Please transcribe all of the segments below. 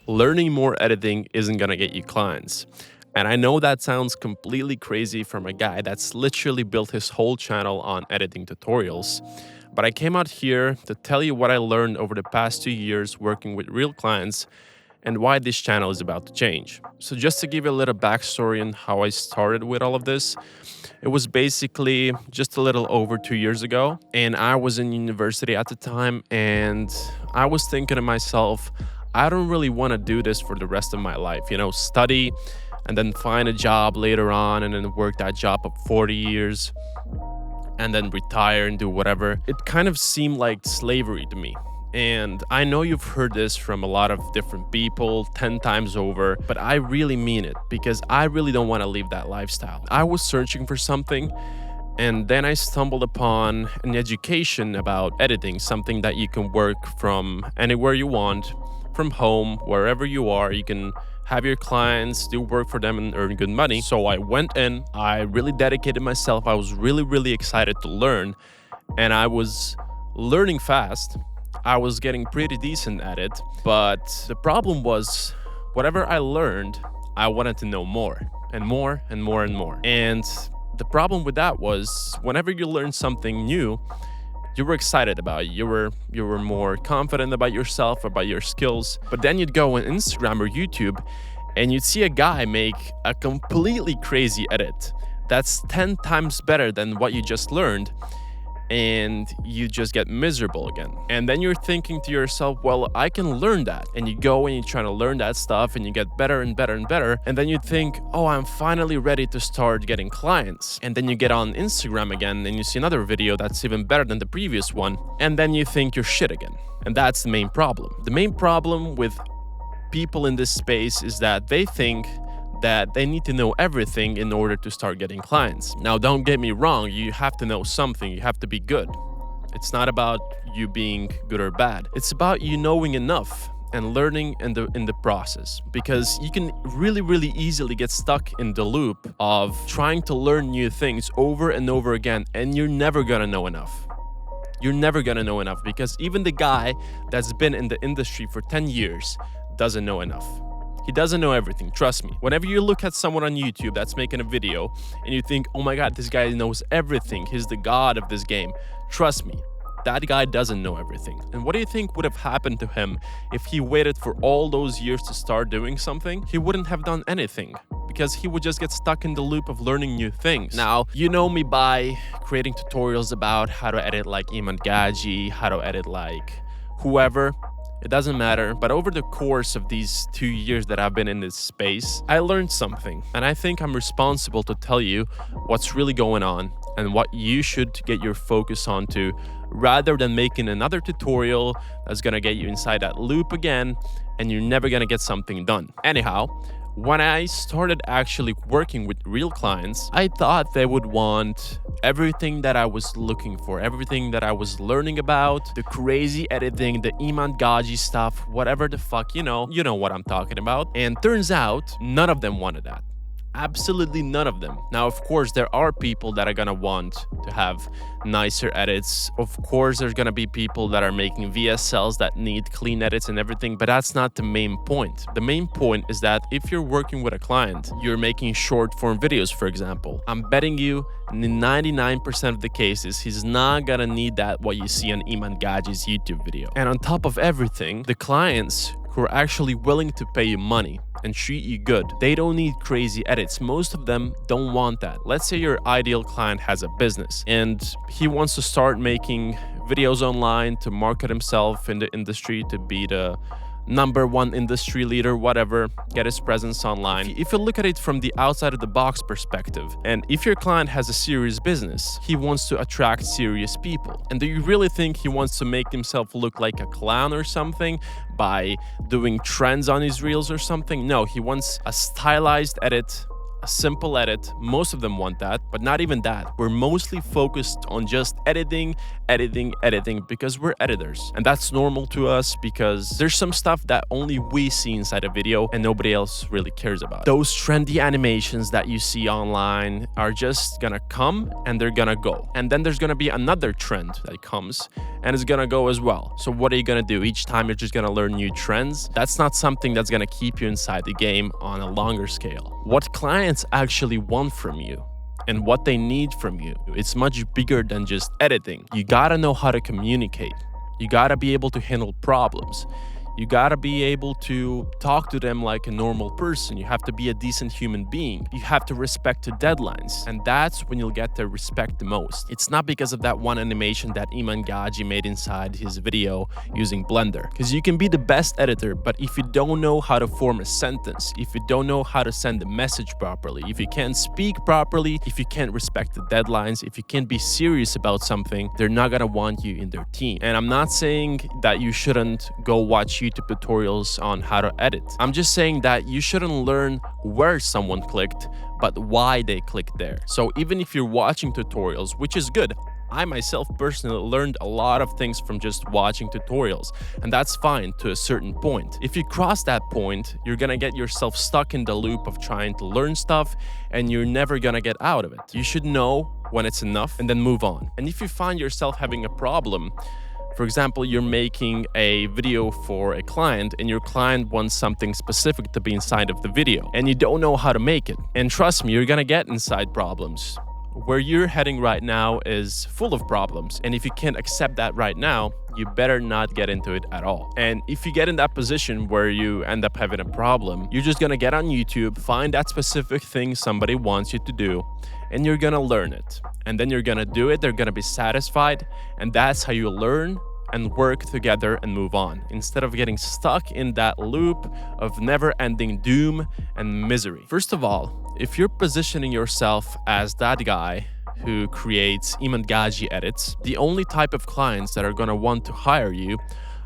learning more editing isn't gonna get you clients. And I know that sounds completely crazy from a guy that's literally built his whole channel on editing tutorials. But I came out here to tell you what I learned over the past 2 years working with real clients and why this channel is about to change. So just to give you a little backstory on how I started with all of this, it was basically just a little over 2 years ago, and I was in university at the time, and I was thinking to myself, I don't really want to do this for the rest of my life, study and then find a job later on and then work that job up 40 years and then retire and do whatever. It kind of seemed like slavery to me. And I know you've heard this from a lot of different people 10 times over, but I really mean it because I really don't want to live that lifestyle. I was searching for something, and then I stumbled upon an education about editing, something that you can work from anywhere you want, from home, wherever you are. You can have your clients, do work for them, and earn good money. So I went in, I really dedicated myself. I was really, really excited to learn, and I was learning fast. I was getting pretty decent at it, but the problem was whatever I learned, I wanted to know more and more and more and more. And the problem with that was whenever you learn something new, you were excited about it. You were more confident about yourself, about your skills. But then you'd go on Instagram or YouTube and you'd see a guy make a completely crazy edit that's 10 times better than what you just learned, and you just get miserable again. And then you're thinking to yourself, well, I can learn that. And you go and you're trying to learn that stuff and you get better and better and better. And then you think, oh, I'm finally ready to start getting clients. And then you get on Instagram again and you see another video that's even better than the previous one. And then you think you're shit again. And that's the main problem. The main problem with people in this space is that they think that they need to know everything in order to start getting clients. Now, don't get me wrong, you have to know something, you have to be good. It's not about you being good or bad. It's about you knowing enough and learning in the process, because you can really, really easily get stuck in the loop of trying to learn new things over and over again, and you're never gonna know enough. You're never gonna know enough, because even the guy that's been in the industry for 10 years doesn't know enough. He doesn't know everything, trust me. Whenever you look at someone on YouTube that's making a video and you think, oh my God, this guy knows everything, he's the god of this game, trust me, that guy doesn't know everything. And what do you think would have happened to him if he waited for all those years to start doing something? He wouldn't have done anything, because he would just get stuck in the loop of learning new things. Now, you know me by creating tutorials about how to edit like Iman Gaji, how to edit like whoever. It doesn't matter, but over the course of these 2 years that I've been in this space, I learned something, and I think I'm responsible to tell you what's really going on and what you should get your focus onto, rather than making another tutorial that's gonna get you inside that loop again and you're never gonna get something done. Anyhow, when I started actually working with real clients, I thought they would want everything that I was looking for, everything that I was learning about, the crazy editing, the Iman Gaji stuff, whatever the fuck, you know what I'm talking about. And turns out, none of them wanted that. Absolutely none of them. Now, of course, there are people that are gonna want to have nicer edits. Of course, there's gonna be people that are making VSLs that need clean edits and everything, but that's not the main point. The main point is that if you're working with a client, you're making short form videos, for example, I'm betting you in 99% of the cases, he's not gonna need that what you see on Iman Gaji's YouTube video. And on top of everything, the clients who are actually willing to pay you money and treat you good, they don't need crazy edits. Most of them don't want that. Let's say your ideal client has a business and he wants to start making videos online to market himself in the industry, to be the #1 industry leader, whatever, get his presence online. If you look at it from the outside of the box perspective, and if your client has a serious business, he wants to attract serious people. And do you really think he wants to make himself look like a clown or something by doing trends on his reels or something? No, he wants a stylized edit, a simple edit. Most of them want that, but not even that. We're mostly focused on just editing, because we're editors. And that's normal to us because there's some stuff that only we see inside a video and nobody else really cares about. Those trendy animations that you see online are just gonna come and they're gonna go. And then there's gonna be another trend that comes and it's gonna go as well. So what are you gonna do? Each time you're just gonna learn new trends? That's not something that's gonna keep you inside the game on a longer scale. What clients actually want from you and what they need from you, it's much bigger than just editing. You gotta know how to communicate. You gotta be able to handle problems. You gotta be able to talk to them like a normal person. You have to be a decent human being. You have to respect the deadlines. And that's when you'll get to respect the most. It's not because of that one animation that Iman Gaji made inside his video using Blender. Because you can be the best editor, but if you don't know how to form a sentence, if you don't know how to send a message properly, if you can't speak properly, if you can't respect the deadlines, if you can't be serious about something, they're not gonna want you in their team. And I'm not saying that you shouldn't go watch YouTube tutorials on how to edit. I'm just saying that you shouldn't learn where someone clicked, but why they clicked there. So even if you're watching tutorials, which is good, I myself personally learned a lot of things from just watching tutorials, and that's fine to a certain point. If you cross that point, you're gonna get yourself stuck in the loop of trying to learn stuff, and you're never gonna get out of it. You should know when it's enough and then move on. And if you find yourself having a problem, for example, you're making a video for a client and your client wants something specific to be inside of the video and you don't know how to make it. And trust me, you're gonna get inside problems. Where you're heading right now is full of problems. And if you can't accept that right now, you better not get into it at all. And if you get in that position where you end up having a problem, you're just gonna get on YouTube, find that specific thing somebody wants you to do, and you're gonna learn it. And then you're gonna do it, they're gonna be satisfied, and that's how you learn and work together and move on, instead of getting stuck in that loop of never-ending doom and misery. First of all, if you're positioning yourself as that guy who creates Iman Gaji edits, the only type of clients that are gonna want to hire you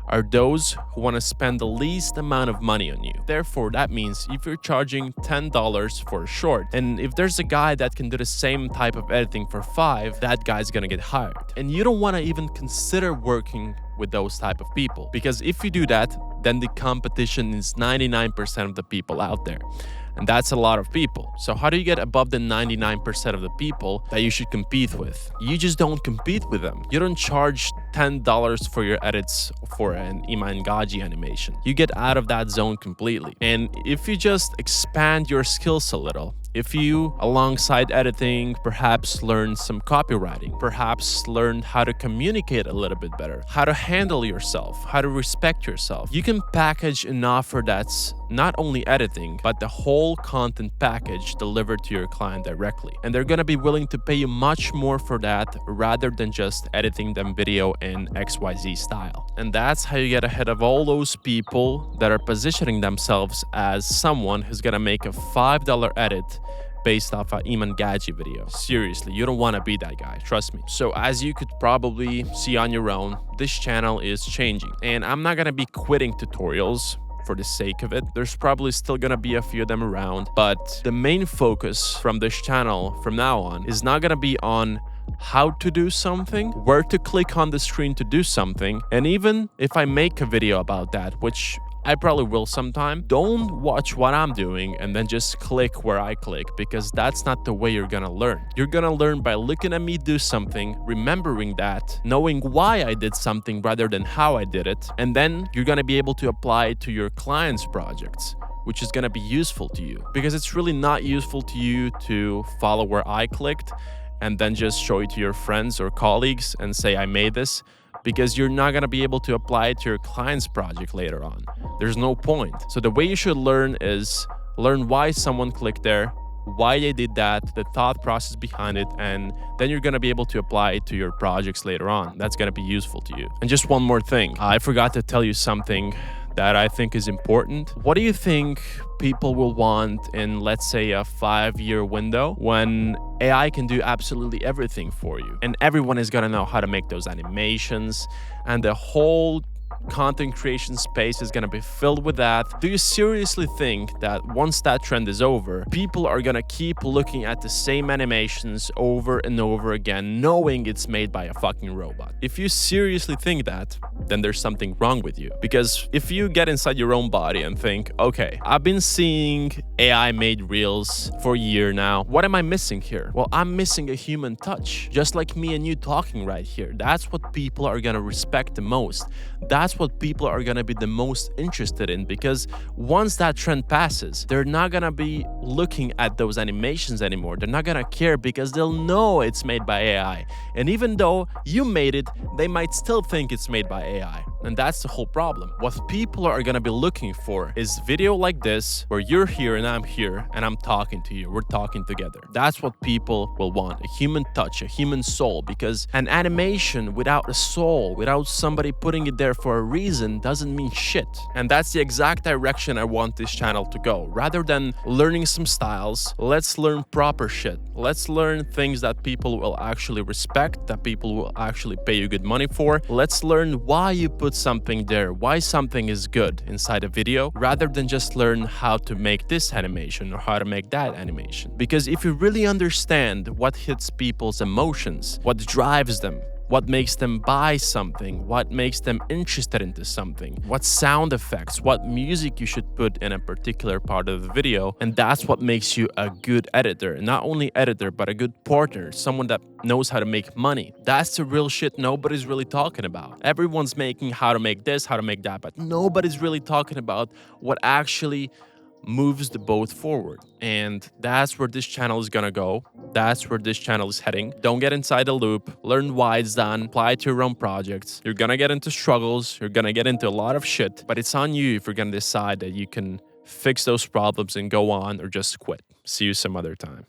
are those who want to spend the least amount of money on you. Therefore, that means if you're charging $10 for a short, and if there's a guy that can do the same type of editing for $5, that guy's gonna get hired. And you don't want to even consider working with those type of people, because if you do that, then the competition is 99% of the people out there. And that's a lot of people. So how do you get above the 99% of the people that you should compete with? You just don't compete with them. You don't charge $10 for your edits for an Iman Gaji animation. You get out of that zone completely. And if you just expand your skills a little, if you, alongside editing, perhaps learn some copywriting, perhaps learn how to communicate a little bit better, how to handle yourself, how to respect yourself, you can package an offer that's not only editing, but the whole content package delivered to your client directly. And they're gonna be willing to pay you much more for that rather than just editing them video in XYZ style. And that's how you get ahead of all those people that are positioning themselves as someone who's gonna make a $5 edit based off an Iman Gaji video. Seriously, you don't want to be that guy, trust me. So as you could probably see on your own, this channel is changing. And I'm not gonna be quitting tutorials for the sake of it. There's probably still gonna be a few of them around, but the main focus from this channel from now on is not gonna be on how to do something, where to click on the screen to do something, and even if I make a video about that, which I probably will sometime, don't watch what I'm doing and then just click where I click, because that's not the way you're gonna learn. You're gonna learn by looking at me do something, remembering that, knowing why I did something rather than how I did it, and then you're gonna be able to apply it to your clients' projects, which is gonna be useful to you. Because it's really not useful to you to follow where I clicked and then just show it to your friends or colleagues and say, I made this, because you're not going to be able to apply it to your client's project later on. There's no point. So the way you should learn is learn why someone clicked there, why they did that, the thought process behind it, and then you're going to be able to apply it to your projects later on. That's going to be useful to you. And just one more thing. I forgot to tell you something that I think is important. What do you think people will want in, let's say, a 5-year window when AI can do absolutely everything for you? And everyone is gonna know how to make those animations, and the whole Content creation space is gonna be filled with that. Do you seriously think that once that trend is over, people are gonna keep looking at the same animations over and over again, knowing it's made by a fucking robot? If you seriously think that, then there's something wrong with you. Because if you get inside your own body and think, okay, I've been seeing AI made reels for a year now. What am I missing here? Well, I'm missing a human touch, just like me and you talking right here. That's what people are gonna respect the most. That's what people are gonna be the most interested in, because once that trend passes, they're not gonna be looking at those animations anymore. They're not gonna care because they'll know it's made by AI. And even though you made it, they might still think it's made by AI. And that's the whole problem. What people are gonna be looking for is video like this, where you're here and I'm here and I'm talking to you. We're talking together. That's what people will want, a human touch, a human soul, because an animation without a soul, without somebody putting it there for a reason, doesn't mean shit. And that's the exact direction I want this channel to go. Rather than learning some styles, let's learn proper shit. Let's learn things that people will actually respect, that people will actually pay you good money for. Let's learn why you put something there, why something is good inside a video, rather than just learn how to make this animation or how to make that animation. Because if you really understand what hits people's emotions, what drives them, what makes them buy something, what makes them interested into something, what sound effects, what music you should put in a particular part of the video. And that's what makes you a good editor. Not only editor, but a good partner, someone that knows how to make money. That's the real shit nobody's really talking about. Everyone's making how to make this, how to make that, but nobody's really talking about what actually moves the boat forward. And that's where this channel is gonna go. That's where this channel is heading. Don't get inside the loop. Learn why it's done. Apply it to your own projects. You're gonna get into struggles. You're gonna get into a lot of shit. But it's on you if you're gonna decide that you can fix those problems and go on, or just quit. See you some other time.